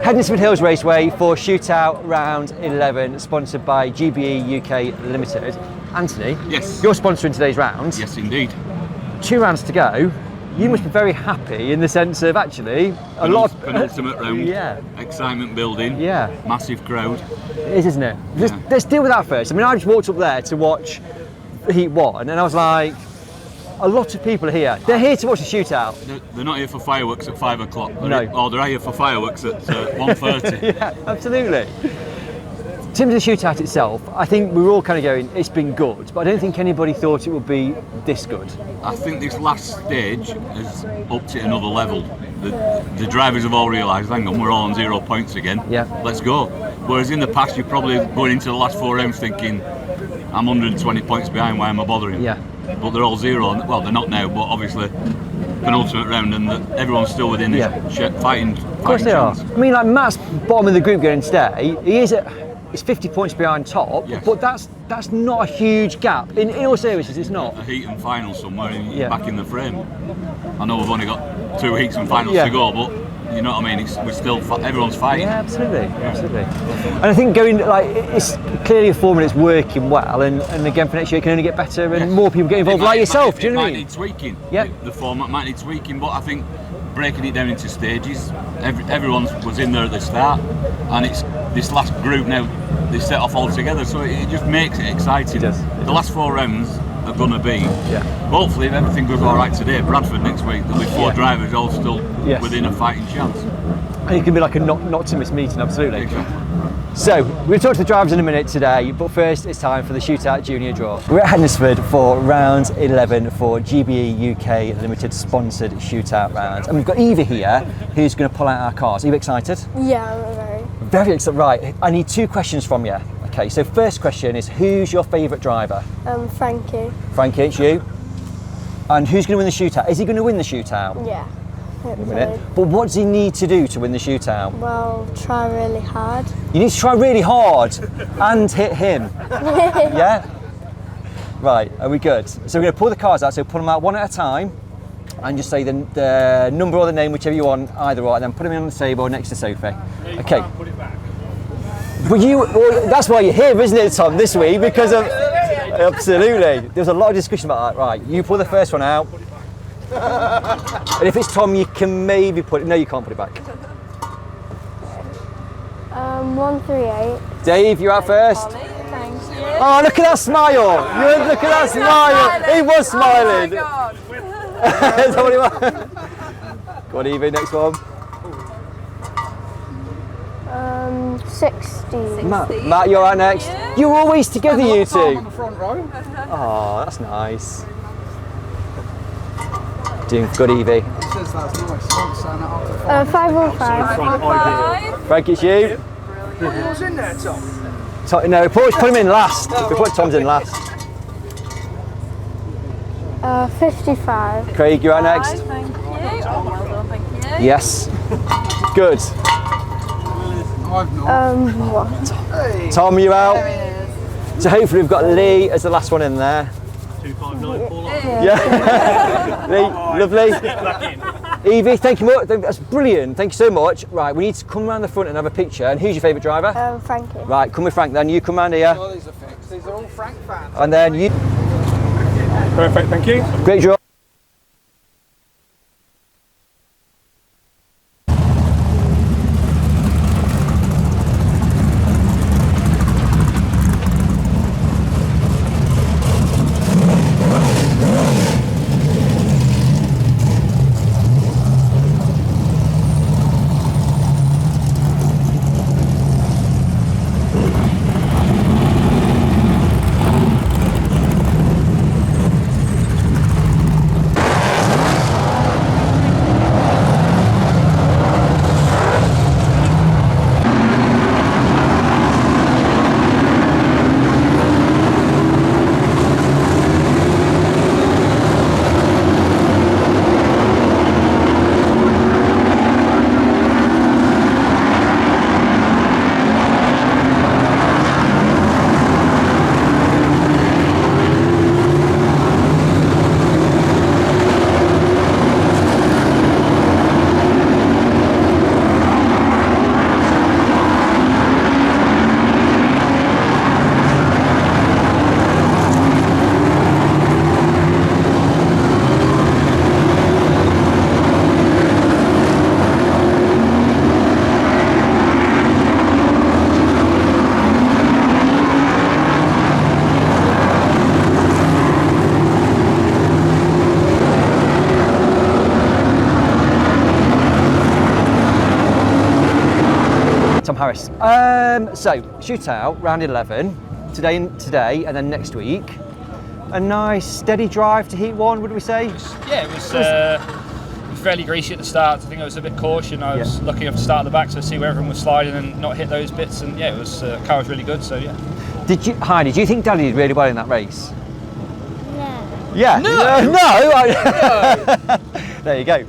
Hednesford Hills Raceway for Shootout Round 11, sponsored by GBE UK Limited. Anthony, yes, you're sponsoring today's round. Yes, indeed. 2 rounds to go. You must be very happy in the sense of actually a lot of penultimate round. Yeah. Excitement building. Yeah. Massive crowd. It is, isn't it? Yeah. Let's deal with that first. I mean, I just walked up there to watch Heat 1 and I was like, a lot of people are here. They're here to watch the shootout. They're not here for fireworks at 5 o'clock. No. They're here for fireworks at 1:30. Yeah, absolutely. In terms of the shootout itself, I think we were all kind of going, it's been good, but I don't think anybody thought it would be this good. I think this last stage has upped it another level. The drivers have all realised, hang on, we're all on 0 points again. Yeah. Let's go. Whereas in the past, you're probably going into the last 4 rounds thinking, I'm 120 points behind, why am I bothering? Yeah. But they're all 0. Well, they're not now, but obviously penultimate round, and everyone's still within this fighting. Of course they chance. are. I mean, like Matt's bottom of the group going today. He is it's 50 points behind top, yes. But that's not a huge gap. In all seriousness, it's not. A heat and final somewhere back in the frame. I know we've only got 2 heats and finals to go, but you know what I mean. We're still everyone's fighting. Yeah, absolutely. And I think it's clearly a format that's working well, and again for next year it can only get better and more people get involved, like yourself. Do you know what I mean? It might need tweaking. Yeah. The format might need tweaking, but I think breaking it down into stages. Everyone was in there at the start, and it's this last group now. They set off all together, so it just makes it exciting. It does. The last 4 rounds are going to be. Hopefully, if everything goes all right today, Bradford next week, there'll be 4 drivers all still within a fighting chance. And it can be like a not to miss meeting, absolutely. Exactly. So, we'll talk to the drivers in a minute today, but first it's time for the Shootout Junior Draw. We're at Hednesford for round 11 for GBE UK Limited sponsored Shootout round. And we've got Eva here who's going to pull out our cars. Are you excited? Yeah, I'm very. Very excited. Right, I need 2 questions from you. Okay, so first question is, who's your favourite driver? Frankie. Frankie, it's you. And who's going to win the shootout? Is he going to win the shootout? Yeah. But what does he need to do to win the shootout? Well, try really hard. You need to try really hard and hit him. Yeah? Right, are we good? So we're going to pull the cars out, so pull them out one at a time and just say the number or the name, whichever you want, either or, and then put them in on the table next to Sophie. Okay. Well, that's why you're here, isn't it, Tom, this week? Because of... Absolutely. There was a lot of discussion about that. Right, you pull the first one out. And if it's Tom, you can maybe put it... No, you can't put it back. 138. Dave, you're out first. Thank you. Oh, look at that smile! Look at that smile! He was smiling! Oh Is that what he was? Go on, Evie, next one. 60. Matt, you're out next. Yeah. You're always together, you two. On the front row. Oh, that's nice. Doing good, Evie. He says that's nice. 505. Frank, it's you. What's in there, Tom? No, we always put him in last. We put Tom's in last. 55. Craig, you're out next. Thank you. Well done, thank you. Yes. Good. I've not. What? Hey. Tom, you out? So hopefully we've got Lee as the last one in there. 259 Yeah. Lee, lovely. Evie, thank you much. That's brilliant. Thank you so much. Right, we need to come around the front and have a picture. And who's your favourite driver? Frankie. Right, come with Frank then. You come round here. Oh, these are fixed. These are all Frank fans. And then you. Perfect, thank you. Great draw. Nice. So Shootout round 11 today, and then next week. A nice steady drive to heat 1, would we say? Yeah, it was fairly greasy at the start. I think I was a bit cautious. I was lucky enough to start at the back, so see where everyone was sliding and not hit those bits. And yeah, it was car was really good. So yeah. Heidi, do you think Daddy did really well in that race? No. Yeah. No. There you go.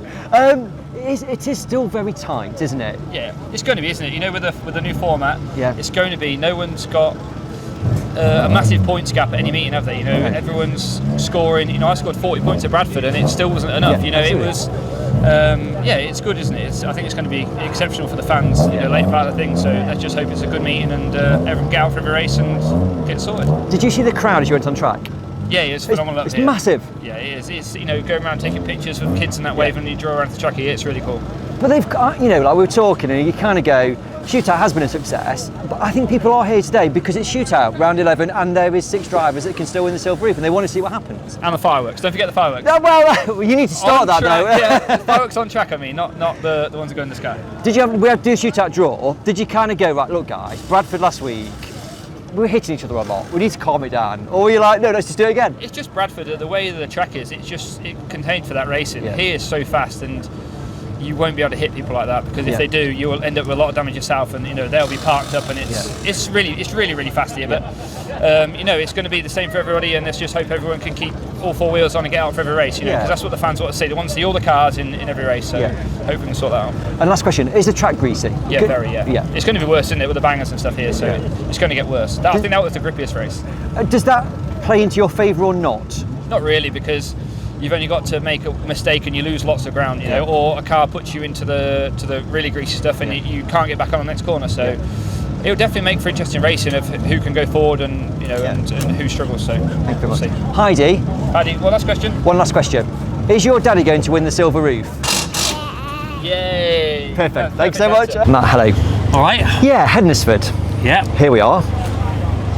It is still very tight, isn't it? Yeah, it's going to be, isn't it? You know, with the new format, it's going to be. No one's got a massive points gap at any meeting, have they? You know, everyone's scoring. You know, I scored 40 points at Bradford, and it still wasn't enough. You know, absolutely. it was. It's good, isn't it? I think it's going to be exceptional for the fans. You know, later part of the thing. So let's just hope it's a good meeting and everyone get out for every race and get sorted. Did you see the crowd as you went on track? Yeah, it's phenomenal up It's here. massive. Yeah, it is. It's, you know, going around taking pictures with kids and that wave, and you draw around the track here. It's really cool. But they've got, you know, like we were talking, and you kind of go, Shootout has been a success, but I think people are here today because it's Shootout, round 11, and there is 6 drivers that can still win the silver roof, and they want to see what happens. And the fireworks. Don't forget the fireworks. No, well, you need to start On that track, though. Yeah, fireworks on track, I mean, not the ones that go in the sky. We had to do a Shootout draw. Did you kind of go, right, look guys, Bradford last week, we were hitting each other a lot, we need to calm it down? Or were you like, no, let's just do it again? It's just Bradford, the way the track is, it contained for that racing. Here is so fast, and you won't be able to hit people like that, because if they do, you will end up with a lot of damage yourself, and you know they'll be parked up, and it's really fast here. But you know, it's going to be the same for everybody, and let's just hope everyone can keep all 4 wheels on and get out for every race. You know, because that's what the fans want to see. They want to see all the cars in every race. So hope we can sort that out. And last question: is the track greasy? Yeah, very. Yeah. It's going to be worse, isn't it, with the bangers and stuff here? So it's going to get worse. I think that was the grippiest race. Does that play into your favour or not? Not really, because you've only got to make a mistake and you lose lots of ground, you know, or a car puts you into the really greasy stuff, and you can't get back on the next corner. So it'll definitely make for interesting racing of who can go forward and you know and who struggles. So Thank you we'll very see. much. Heidi, one last question. One last question: is your daddy going to win the silver roof? Yay! Perfect. Thanks so much. Matt, hello. All right. Yeah, Hednesford. Yeah. Here we are.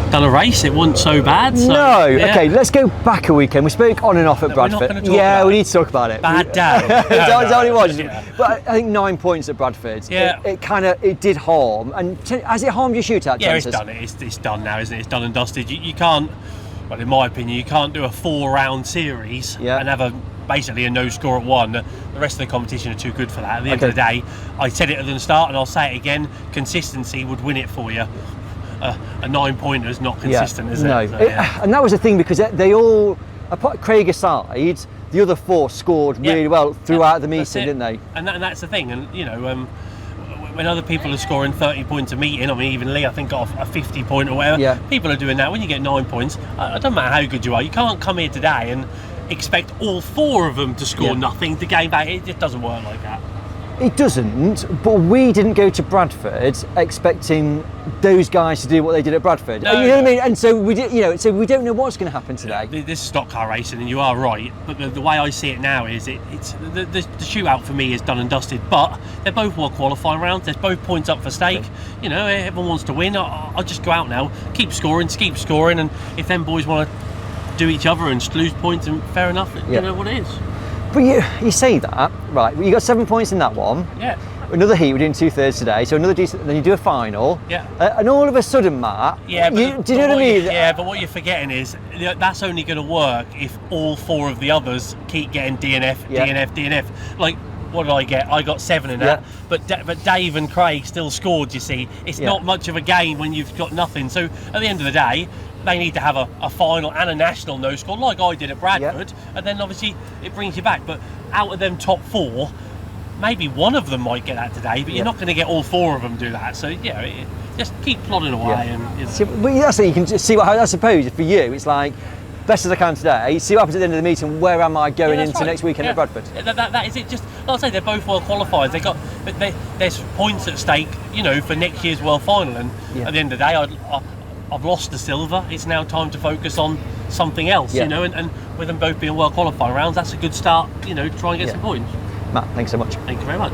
Done a race. It wasn't so bad. So, No. yeah. Okay, let's go back a weekend. We spoke on and off at No, we're not Bradford. gonna talk about we it. need to talk about it. Bad day. That's what it was. Yeah. But I think 9 points at Bradford. Yeah. It did harm. And has it harmed your Shootout Yeah, chances? it's done. It's done now, isn't it? It's done and dusted. You can't. Well, in my opinion, you can't do a 4-round series and have basically a no score at 1. The rest of the competition are too good for that. At the end of the day, I said it at the start and I'll say it again, consistency would win it for you. A 9-pointer is not consistent, is it? No. So, And that was the thing, because they all, apart Craig aside, the other 4 scored really well throughout the meeting, didn't they? And that's the thing. And, you know, when other people are scoring 30 points a meeting, I mean, even Lee, I think, got a 50 point or whatever, people are doing that. When you get 9 points, it doesn't matter how good you are, you can't come here today and expect all 4 of them to score nothing to gain back. It just doesn't work like that. It doesn't, but we didn't go to Bradford expecting those guys to do what they did at Bradford. No, you know what I mean? And so we did, you know, so we don't know what's going to happen today. This is stock car racing, and you are right. But the way I see it now is it's the shootout for me is done and dusted. But they're both well qualifying rounds. There's both points up for stake. You know, everyone wants to win. I'll just go out now, keep scoring, and if them boys want to do each other and lose points, and fair enough. You know what it is. But you say that, right? You got 7 points in that one. Yeah. Another heat, we're doing 2/3 today, so another decent. Then you do a final. Yeah. And all of a sudden, Matt. Yeah. Do you know what I mean? Yeah, but what you're forgetting is that's only going to work if all 4 of the others keep getting DNF. Like, what did I get? I got 7 in that. But Dave and Craig still scored. You see, it's not much of a gain when you've got nothing. So at the end of the day, they need to have a final and a national no score like I did at Bradford, and then obviously it brings you back. But out of them top 4, maybe one of them might get that today, but you're not going to get all 4 of them do that. So just keep plodding away. And See, but that's it. You can just see what. I suppose for you, it's like best as I can today. See what happens at the end of the meeting. Where am I going into next weekend at Bradford? That is it. Just like I say, they're both well qualified. There's points at stake, you know, for next year's world final. And at the end of the day, I've lost the silver. It's now time to focus on something else, you know. And with them both being well qualified rounds, that's a good start. You know, to try and get some points. Matt, thanks so much. Thank you very much.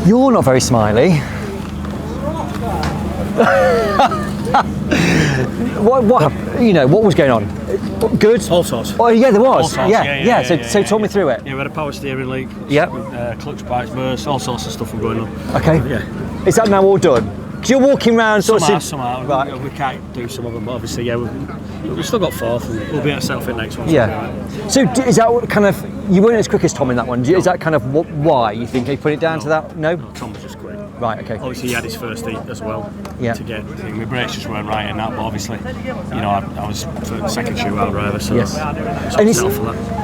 You're not very smiley. What you know, what was going on? Good? All sorts. Oh yeah, there was. All sorts. Yeah. So talk me through it. Yeah, we had a power steering leak. Yep. Clutch bites burst, all sorts of stuff were going on. Okay. Yeah. Is that now all done? Because you're walking around sort of... Somehow. Right. We can't do some of them, but obviously, yeah, we've still got fourth, and we'll be at self-fit next one. Yeah. So is that kind of... You weren't as quick as Tom in that one. Is that kind of why you think he put it down to that? No? Tom was just quick. Right, okay. Obviously, he had his first heat as well. Yeah. To get... My brakes just weren't right in that, but obviously, you know, I was for the second shootout driver, so... Yes. And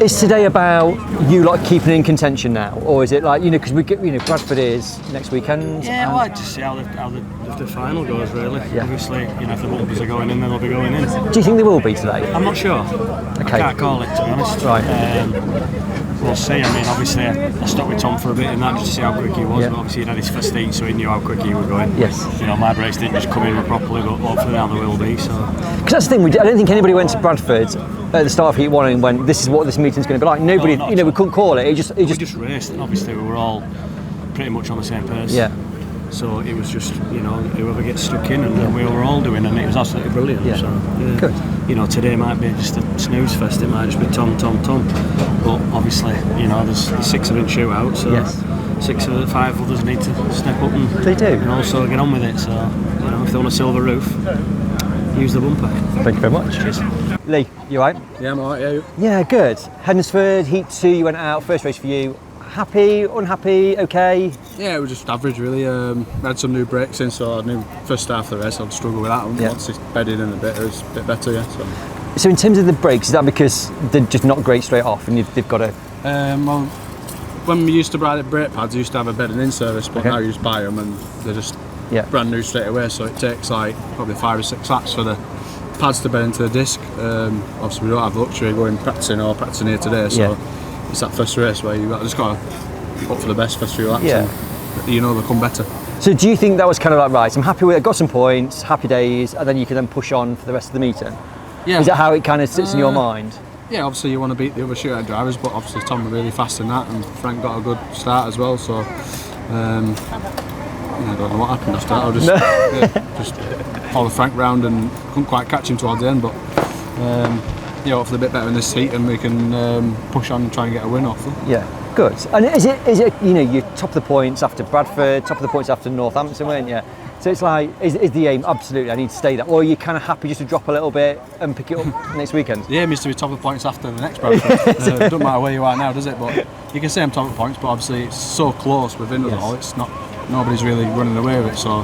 is today about you, like, keeping in contention now? Or is it like, you know, because we get, you know, Bradford is next weekend? Yeah, well, I'd just see how the final goes, really. Yeah. Obviously, you know, if the bumpers are going in, then they'll be going in. Do you think they will be today? I'm not sure. Okay. I can't call it, to be honest. Right. We'll see. I mean, obviously, I stuck with Tom for a bit in that just to see how quick he was. Yeah. But obviously, he'd had his first heat, so he knew how quick he was going. Yes. You know, my brakes didn't just come in properly, but hopefully now they will be. So. Because that's the thing, I don't think anybody went to Bradford at the start of Heat 1 and went, this is what this meeting's going to be like. Nobody, No, you know, we couldn't call it. We just raced, and obviously we were all pretty much on the same pace. Yeah. So it was just, you know, whoever gets stuck in, and we were all doing, and it was absolutely brilliant. Yeah. So, yeah. Good. You know, today might be just a snooze fest. It might just be Tom. But obviously, you know, there's 6 of them shootout, so Yes. 6 of the 5 others need to step up and They do. and also get on with it. So, you know, if they want a silver roof, use the bumper. Thank you very much. Cheers. Lee, you right? Yeah, I'm alright, yeah. Yeah, good. Hednesford, Heat 2, you went out, first race for you. Happy, unhappy, okay? Yeah, it was just average really. I had some new brakes in, so I knew first half of the race I'd struggle with that. And Yeah. once it's bedded in a bit, it was a bit better, yeah. So in terms of the brakes, is that because they're just not great straight off and they've got to... Well, when we used to buy the brake pads, we used to have a bedding in service, but Okay. now you just buy them and they're just brand new straight away, so it takes like probably 5 or 6 laps for the pads to bed into the disc. Obviously we don't have the luxury of going practicing here today, so it's that first race where you've just got to hope for the best first few laps and you know they'll come better. So do you think that was kind of like, right, I'm happy with it, got some points, happy days, and then you can then push on for the rest of the meeting? Yeah. Is that how it kind of sits in your mind? Yeah, obviously you want to beat the other shootout drivers, but obviously Tom were really fast in that, and Frank got a good start as well. So I don't know what happened after that. I just followed Frank round and couldn't quite catch him towards the end. But hopefully a bit better in this heat, and we can push on and try and get a win hopefully. Yeah, good. And is it you know, you're top of the points after Bradford, top of the points after Northampton, weren't you? So it's like, is the aim absolutely I need to stay that, or are you kind of happy just to drop a little bit and pick it up next weekend? The aim is to be top of the points after the next Bradford. It doesn't matter where you are now, does it? But you can say I'm top of the points, but obviously it's so close within us all. It's not, nobody's really running away with it. So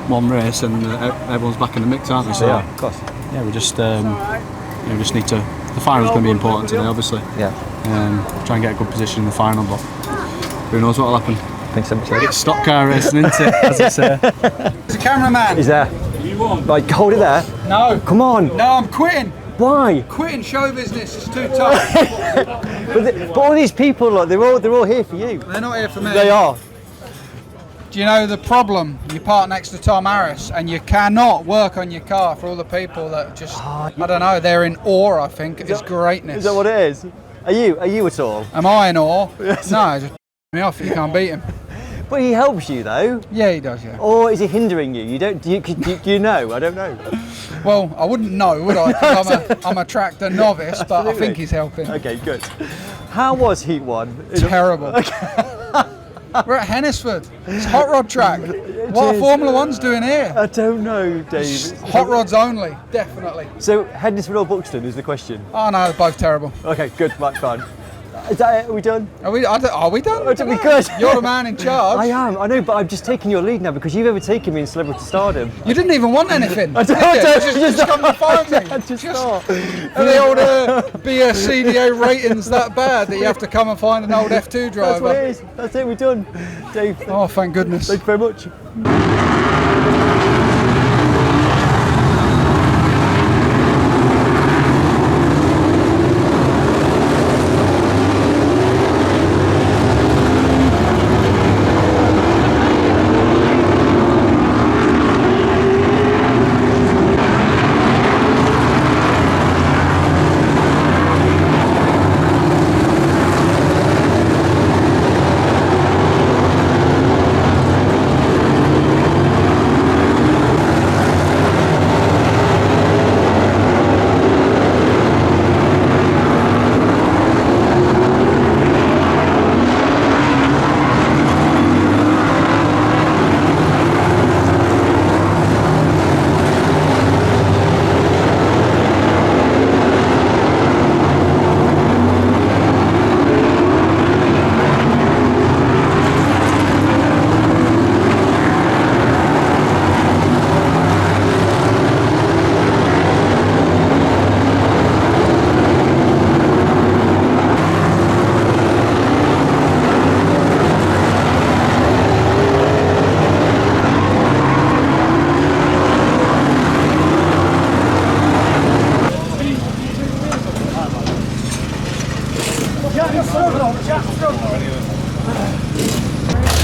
one race and everyone's back in the mix, aren't they? So Yeah, of course. yeah, we just just need to. The final's going to be important today, obviously. Yeah. Try and get a good position in the final, but who knows what'll happen. Thanks so much. It's stock car racing, isn't it? As I say. There's a cameraman. Is there? You won. Right, hold it there. No. Come on. No, I'm quitting. Why? Quitting show business. It's too tough. But all these people, look, they're all here for you. They're not here for me. They are. Do you know the problem? You park next to Tom Harris and you cannot work on your car for all the people that just, I don't know, they're in awe, I think, of his greatness. Is that what it is? Are you at all? Am I in awe? No, just me off, you can't beat him. But he helps you though. Yeah, he does, yeah. Or is he hindering you? Do you know? I don't know. Well, I wouldn't know, would I? 'Cause I'm a tractor novice, but I think he's helping. Okay, good. How was Heat 1? Terrible. We're at Hednesford. It's hot rod track. What are Formula One's doing here? I don't know, Dave. Hot rods only, definitely. So, Hednesford or Buxton is the question. Oh no, they're both terrible. Okay, good, right, fine. Is that it? Are we done? Are we done? Oh, to be good. You're the man in charge. I am, I know, but I'm just taking your lead now because you've overtaken me in celebrity stardom. You didn't even want anything. I don't, did you? Just come to find me. Just not. Are the old BSCDA ratings that bad that you have to come and find an old F2 driver? That's what it is. That's it, we're done. Dave, Oh, thank goodness. thank you very much.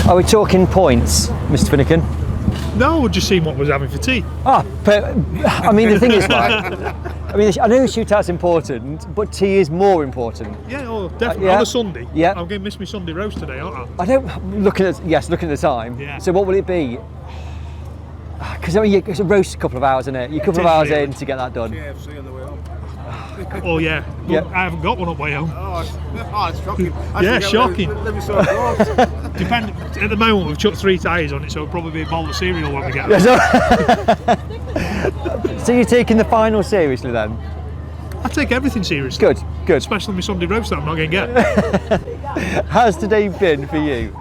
Are we talking points, Mr. Finnegan? No, we're just seeing what we're having for tea. Ah, but I mean, the thing is, right? I mean, I know the shootout's important, but tea is more important. Yeah, oh, definitely. yeah. On a Sunday. Yeah. I'm going to miss my Sunday roast today, aren't I? I don't. Looking at the time. Yeah. So what will it be? Because I mean, it's a roast a couple of hours, isn't it? You're a couple of hours in to get that done. KFC on the way home. Oh yeah. Yeah. I haven't got one up my home. Oh, it's shocking. Yeah, shocking. Living so close. At the moment, we've chucked 3 tyres on it, so it'll probably be a bowl of cereal when we get there. So you're taking the final seriously then? I take everything seriously. Good, good. Especially my Sunday roast that I'm not going to get. How's today been for you?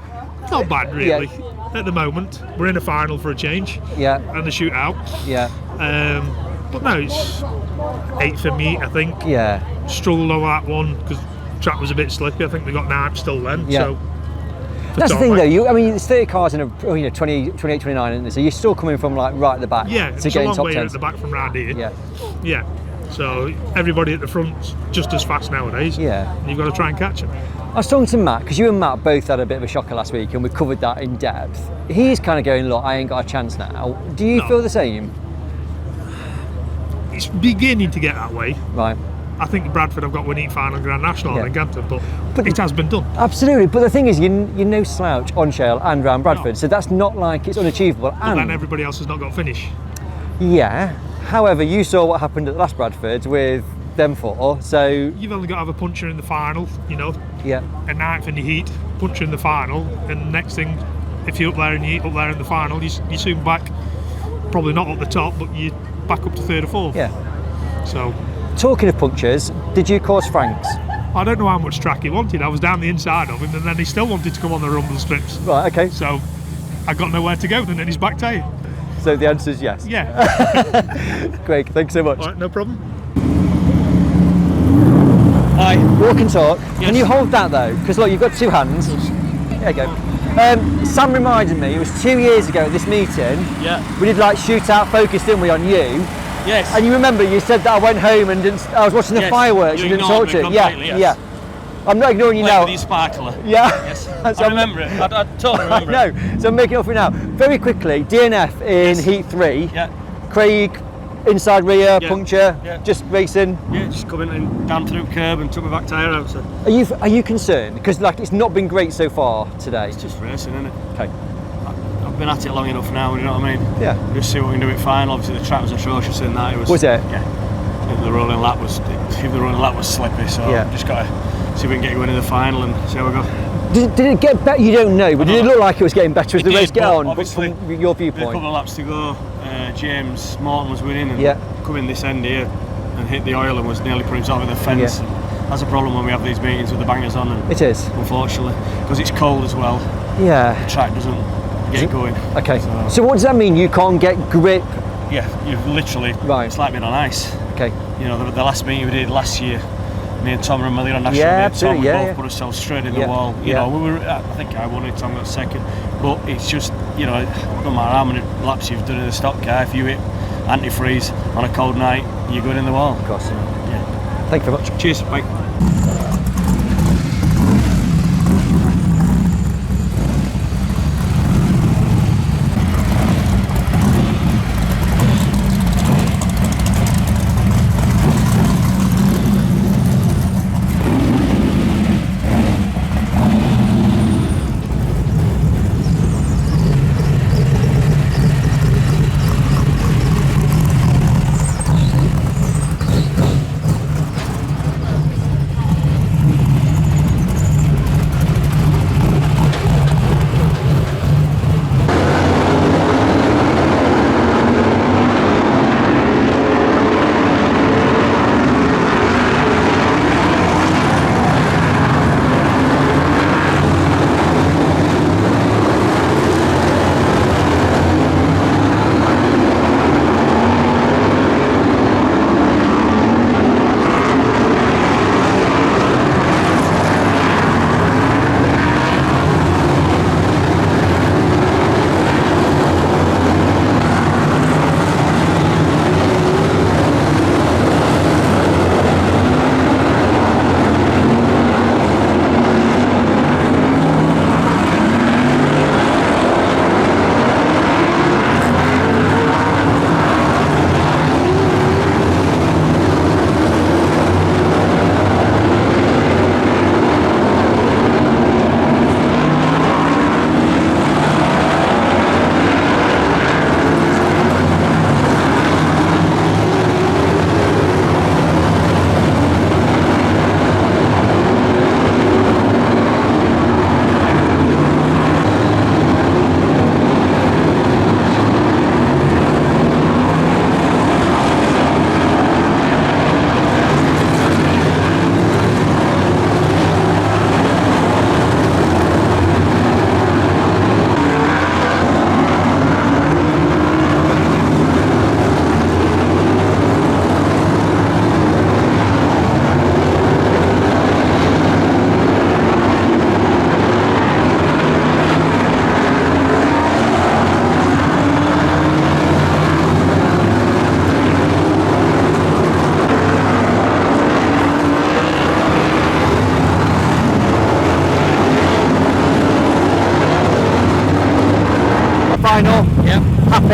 Not bad, really. Yeah. At the moment, we're in a final for a change. Yeah. And the shootout. Yeah. But no, it's 8th for me, I think. Yeah. Struggled on that one because track was a bit slippy. I think we got 9 still then. Yeah. So that's the thing though, I mean, it's 30 cars in a 28, 29, isn't it? So you're still coming from like right at the back yeah, to it's get a in long top way 10. at the back from round here. Yeah. Yeah. So everybody at the front's just as fast nowadays. Yeah. And you've got to try and catch them. I was talking to Matt, because you and Matt both had a bit of a shocker last week and we covered that in depth. He's kind of going, look, I ain't got a chance now. Do you feel the same? It's beginning to get that way. Right. I think Bradford have got winning final Grand National in Ganton, but it has been done. Absolutely, but the thing is, you're no slouch on Shale and round Bradford, so that's not like it's unachievable. But And then everybody else has not got a finish. yeah, however, you saw what happened at the last Bradford with them 4, so You've only got to have a puncher in the final, you know, yeah, a 9th in the heat, puncher in the final, and next thing, if you're up there in the heat, up there in the final, you're soon back, probably not at the top, but you're back up to 3rd or 4th. yeah. So, Talking of punctures, did you cause Franks? I don't know how much track he wanted. I was down the inside of him, and then he still wanted to come on the rumble strips. Right, okay. So I got nowhere to go, and then his back tyre. So the answer is yes. Yeah. Great, thanks so much. All right, no problem. Hi. Walk and talk. Can you hold that though? Because look, you've got 2 hands. There you go. Sam reminded me, it was 2 years ago at this meeting. Yeah. We did like shootout focus, didn't we, on you? Yes. And you remember you said that I went home and I was watching the Yes, fireworks you and didn't ignored talk to me you. Yeah, completely, yes. yeah. I'm not ignoring you Playing now. with your sparkler. Yeah. Yes. So I remember it. I totally remember it. No, so I'm making it up for you now. Very quickly, DNF in Heat 3. Yeah. Craig, inside rear, Yeah. puncture, Yeah. just racing. Yeah, just coming and down through curb and took my back tyre out. So. Are you concerned? Because like it's not been great so far today. It's just racing, isn't it? Okay. I've been at it long enough now, you know what I mean? Yeah. Just see what we can do it fine. Obviously the track was atrocious in that. Was it? Yeah. The rolling lap was slippy, so Yeah. just got to see if we can get going in the final and see how we go. Did it get better? You don't know, but did it look like it was getting better as the race get on? But Obviously, from your with a viewpoint. couple of laps to go, James Morton was winning and Yeah. coming this end here and hit the oil and was nearly put himself in the fence. Yeah. That's a problem when we have these meetings with the bangers on. And It is. unfortunately, because it's cold as well. Yeah. The track doesn't get going. Okay. So what does that mean? You can't get grip? Yeah, you've literally. Right. It's like being on ice. Okay. You know, the last meeting we did last year, me and Tom and Malina National, Yeah, me and Tom, absolutely, we yeah, both yeah. put ourselves straight in Yeah, the wall. You yeah. know, we were. I think I won it, Tom got second. But it's just, you know, no matter how many laps you've done in the stock car, if you hit antifreeze on a cold night, you're going in the wall. Of course. Yeah. Thank you very much. Cheers. Bye.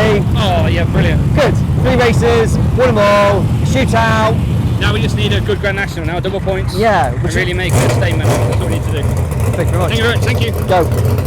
happy? Oh yeah, brilliant. Good. 3 races, won them all. Shootout. Now we just need a good Grand National now, double points. Yeah. And really make a statement. That's what we need to do. Thank you very much. Thank you very much. Thank you. Go.